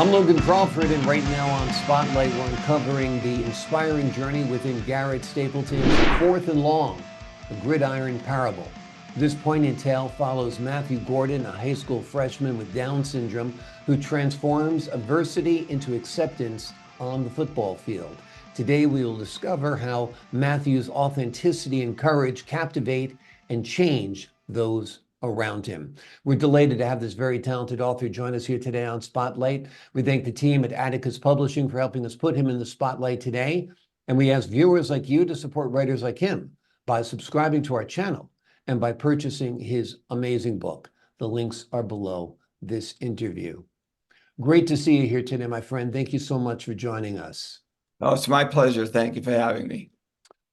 I'm Logan Crawford, and right now on Spotlight, we're uncovering the inspiring journey within Garrett Stapleton's Fourth and Long, the Gridiron Parable. This poignant tale follows Matthew Gordon, a high school freshman with Down syndrome, who transforms adversity into acceptance on the football field. Today, we will discover how Matthew's authenticity and courage captivate and change those around him. We're delighted to have this very talented author join us here today on Spotlight. We thank the team at Atticus Publishing for helping us put him in the spotlight today. And we ask viewers like you to support writers like him by subscribing to our channel and by purchasing his amazing book. The links are below this interview. Great to see you here today, my friend. Thank you so much for joining us. Oh, it's my pleasure. Thank you for having me.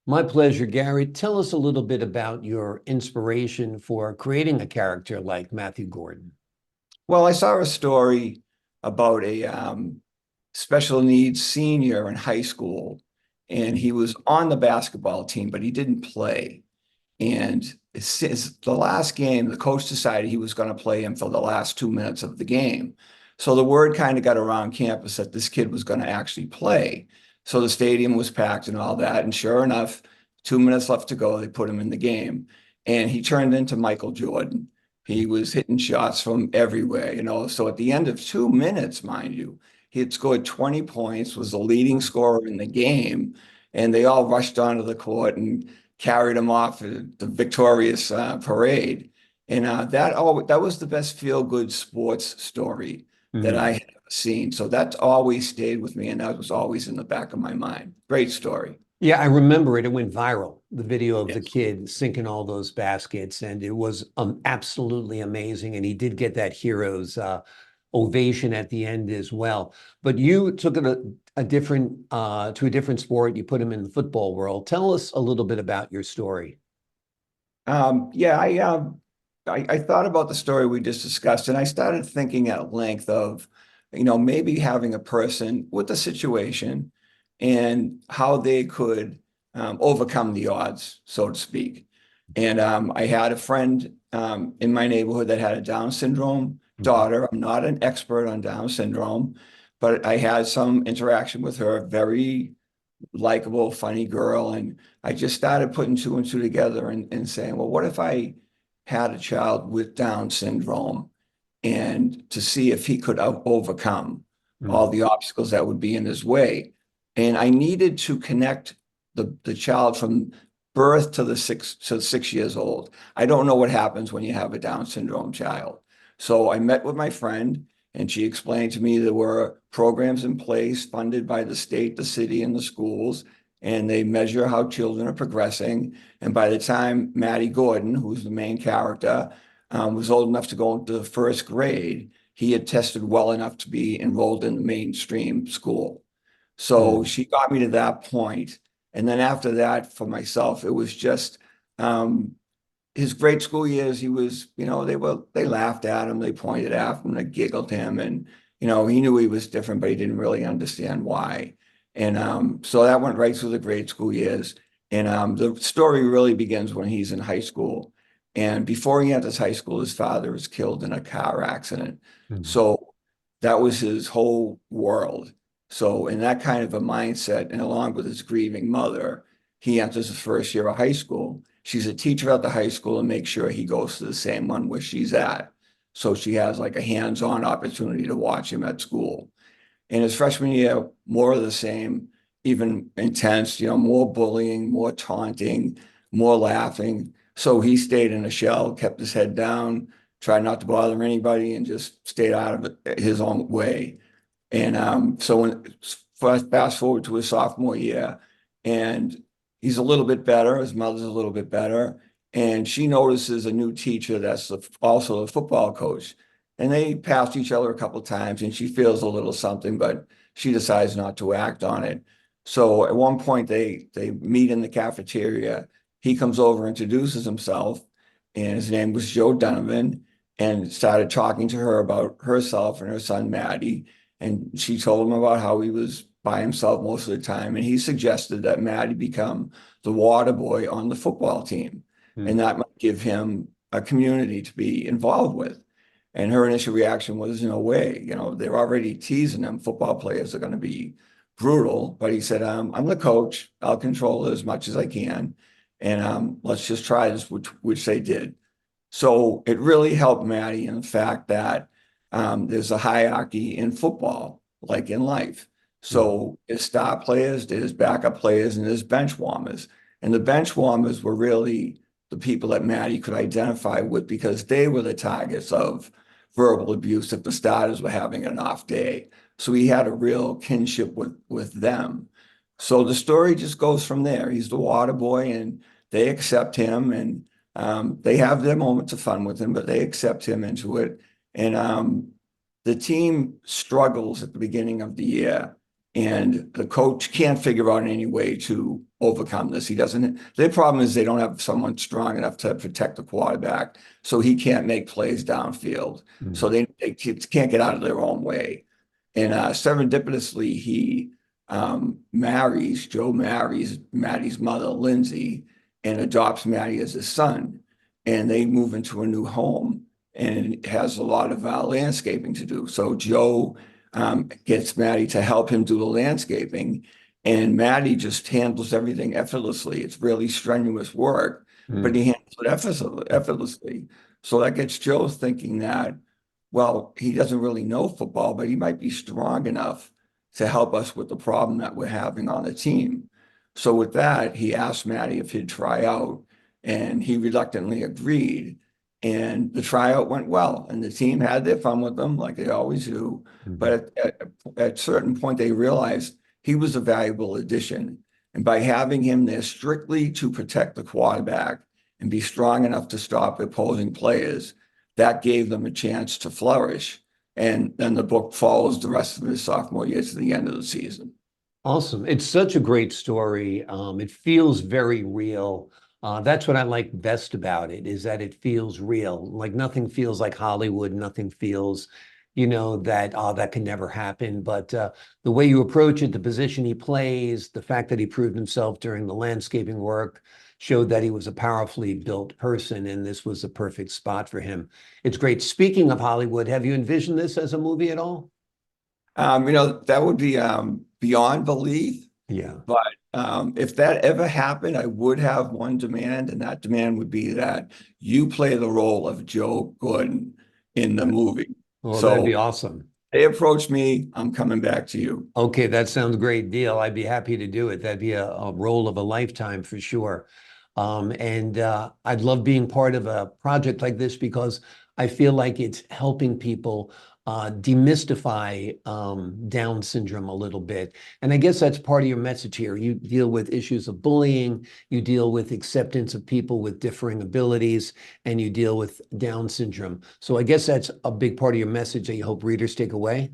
My pleasure, Garrett. Tell us a little bit about your inspiration for creating a character like Matthew Gordon. Well, I saw a story about a special needs senior in high school, and he was on the basketball team, but he didn't play. And the last game, the coach decided he was going to play him for the last 2 minutes of the game. So the word kind of got around campus that this kid was going to actually play. So the stadium was packed and all that. And sure enough, 2 minutes left to go, they put him in the game. And he turned into Michael Jordan. He was hitting shots from everywhere, you know. So at the end of 2 minutes, mind you, he had scored 20 points, was the leading scorer in the game. And they all rushed onto the court and carried him off the victorious parade. And that was the best feel-good sports story that I had ever seen. So that's always stayed with me, and that was always in the back of my mind. Great story. Yeah, I remember it. It went viral, the video of Yes. the kid sinking all those baskets, and it was absolutely amazing. And he did get that hero's ovation at the end as well. But you took it to a different sport. You put him in the football world. Tell us a little bit about your story. I thought about the story we just discussed, and I started thinking at length of, maybe having a person with a situation and how they could overcome the odds, so to speak. And I had a friend in my neighborhood that had a Down syndrome daughter. I'm not an expert on Down syndrome, but I had some interaction with her, very likable, funny girl. And I just started putting two and two together and saying, well, what if I had a child with Down syndrome, and to see if he could overcome all the obstacles that would be in his way. And I needed to connect the child from birth to 6 years old. I don't know what happens when you have a Down syndrome child. So I met with my friend, and she explained to me there were programs in place funded by the state, the city, and the schools, and they measure how children are progressing. And by the time Matty Gordon, who's the main character, was old enough to go into the first grade, he had tested well enough to be enrolled in the mainstream school. So she got me to that point. And then after that, for myself, it was just his grade school years. He was, they laughed at him, they pointed at him, they giggled him, and he knew he was different, but he didn't really understand why. And so that went right through the grade school years. And the story really begins when he's in high school. And before he enters high school, his father is killed in a car accident. So that was his whole world. So in that kind of a mindset, and along with his grieving mother, he enters his first year of high school. She's a teacher at the high school and makes sure he goes to the same one where she's at. So she has like a hands-on opportunity to watch him at school. In his freshman year, more of the same, even intense, more bullying, more taunting, more laughing. So he stayed in a shell, kept his head down, tried not to bother anybody, and just stayed out of it his own way. And so when fast forward to his sophomore year, and he's a little bit better, his mother's a little bit better, and she notices a new teacher that's also a football coach. And they passed each other a couple of times, and she feels a little something, but she decides not to act on it. So at one point, they meet in the cafeteria. He comes over, introduces himself, and his name was Joe Donovan, and started talking to her about herself and her son, Maddie. And she told him about how he was by himself most of the time. And he suggested that Maddie become the water boy on the football team. And that might give him a community to be involved with. And her initial reaction was, no way, they're already teasing him. Football players are going to be brutal. But he said, I'm the coach. I'll control it as much as I can. And let's just try this, which they did. So it really helped Maddie in the fact that there's a hierarchy in football, like in life. So there's star players, there's backup players, and there's bench warmers. And the bench warmers were really the people that Maddie could identify with because they were the targets of verbal abuse if the starters were having an off day. So he had a real kinship with them. So the story just goes from there. He's the water boy, and they accept him, and they have their moments of fun with him, but they accept him into it. And the team struggles at the beginning of the year, and the coach can't figure out any way to overcome this. He doesn't. Their problem is they don't have someone strong enough to protect the quarterback, so he can't make plays downfield. So they can't get out of their own way. And serendipitously, Joe marries Maddie's mother, Lindsay, and adopts Maddie as his son. And they move into a new home, and it has a lot of landscaping to do. So Joe gets Maddie to help him do the landscaping, and Maddie just handles everything effortlessly. It's really strenuous work, but he handles it effortlessly. So that gets Joe thinking that, well, he doesn't really know football, but he might be strong enough to help us with the problem that we're having on the team. So with that, he asked Maddie if he'd try out, and he reluctantly agreed. And the tryout went well, and the team had their fun with them like they always do. But at a certain point, they realized he was a valuable addition. And by having him there strictly to protect the quarterback and be strong enough to stop opposing players, that gave them a chance to flourish. And then the book follows the rest of his sophomore year to the end of the season. Awesome. It's such a great story. It feels very real. That's what I like best about it, is that it feels real. Like nothing feels like Hollywood. Nothing feels, that can never happen. But the way you approach it, the position he plays, the fact that he proved himself during the landscaping work showed that he was a powerfully built person, and this was the perfect spot for him. It's great. Speaking of Hollywood, have you envisioned this as a movie at all? That would be beyond belief. Yeah. But if that ever happened, I would have one demand, and that demand would be that you play the role of Joe Gordon in the movie. Well, So that'd be awesome. they approached me, I'm coming back to you. Okay, that sounds great deal. I'd be happy to do it. That'd be a role of a lifetime for sure. And I'd love being part of a project like this because I feel like it's helping people demystify Down syndrome a little bit. And I guess that's part of your message here. You deal with issues of bullying, you deal with acceptance of people with differing abilities, and you deal with Down syndrome. So I guess that's a big part of your message that you hope readers take away.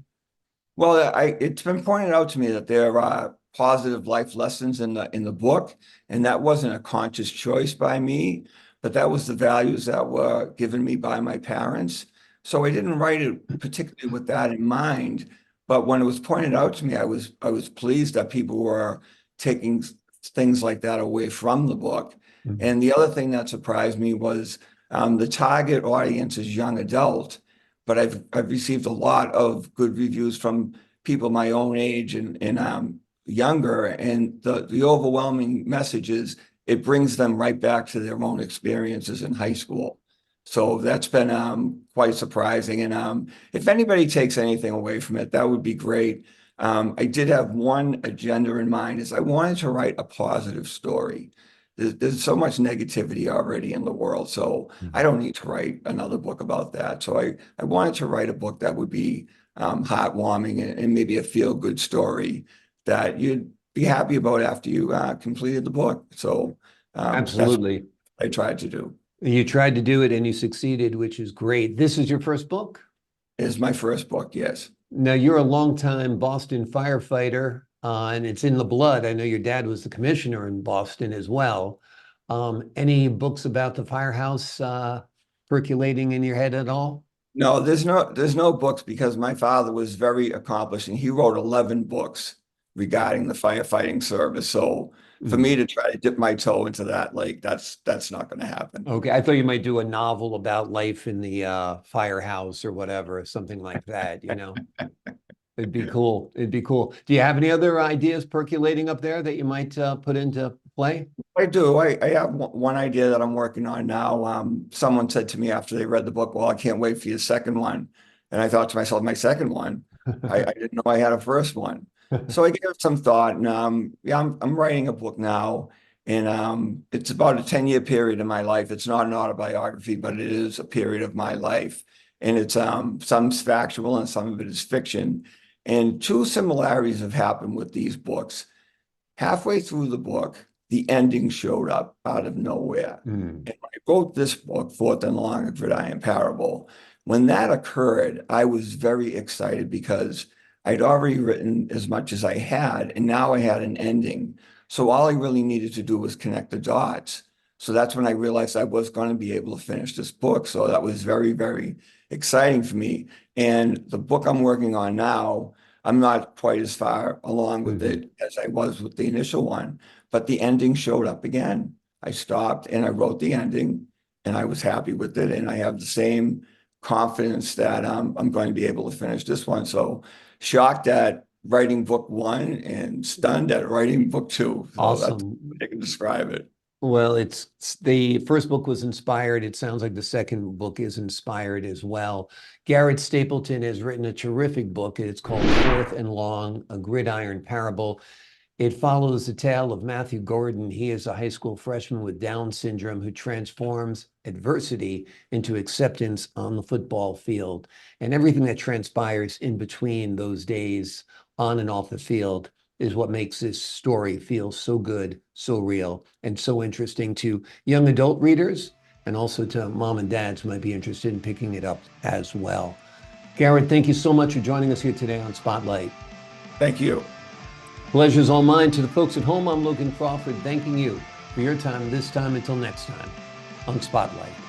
Well, it's been pointed out to me that there are positive life lessons in the book, and that wasn't a conscious choice by me, but that was the values that were given me by my parents. So I didn't write it particularly with that in mind, but when it was pointed out to me, I was pleased that people were taking things like that away from the book. And the other thing that surprised me was the target audience is young adult, but I've received a lot of good reviews from people my own age and younger, and the overwhelming message is it brings them right back to their own experiences in high school. So that's been quite surprising. And if anybody takes anything away from it, that would be great. I did have one agenda in mind, is I wanted to write a positive story. There's so much negativity already in the world, so I don't need to write another book about that. So I wanted to write a book that would be heartwarming and maybe a feel-good story that you'd be happy about after you completed the book. So Absolutely. that's what I tried to do. You tried to do it and you succeeded, which is great. This is your first book? It is my first book, yes. Now, you're a longtime Boston firefighter, and it's in the blood. I know your dad was the commissioner in Boston as well. Any books about the firehouse percolating in your head at all? No, there's no books because my father was very accomplished and he wrote 11 books regarding the firefighting service. So for me to try to dip my toe into that, like that's not going to happen. Okay, I thought you might do a novel about life in the firehouse or whatever, something like that, you know. It'd be cool. It'd be cool. Do you have any other ideas percolating up there that you might put into play? I do. I have one idea that I'm working on now. Someone said to me after they read the book, "Well, I can't wait for your second one." And I thought to myself, "My second one? I didn't know I had a first one." So I gave it some thought, and yeah, I'm writing a book now, and it's about a 10-year period in my life. It's not an autobiography, but it is a period of my life, and it's some's factual and some of it is fiction. And two similarities have happened with these books. Halfway through the book, the ending showed up out of nowhere. And when I wrote this book, Fourth and Long, A Gridiron Parable, when that occurred, I was very excited because I'd already written as much as I had, and now I had an ending. So all I really needed to do was connect the dots. So that's when I realized I was going to be able to finish this book. So that was very, very exciting for me. And the book I'm working on now, I'm not quite as far along with it as I was with the initial one, but the ending showed up again. I stopped and I wrote the ending and I was happy with it. And I have the same confidence that I'm going to be able to finish this one. So shocked at writing book one and stunned at writing book two. So Awesome. that's how I can describe it. Well, it's the first book was inspired. It sounds like the second book is inspired as well. Garrett Stapleton has written a terrific book. It's called Fourth and Long, A Gridiron Parable. It follows the tale of Matthew Gordon. He is a high school freshman with Down syndrome who transforms adversity into acceptance on the football field, and everything that transpires in between those days on and off the field is what makes this story feel so good, so real, and so interesting to young adult readers and also to mom and dads who might be interested in picking it up as well. Garrett, thank you so much for joining us here today on Spotlight. Thank you. Pleasure's all mine. To the folks at home, I'm Logan Crawford, thanking you for your time this time until next time on Spotlight.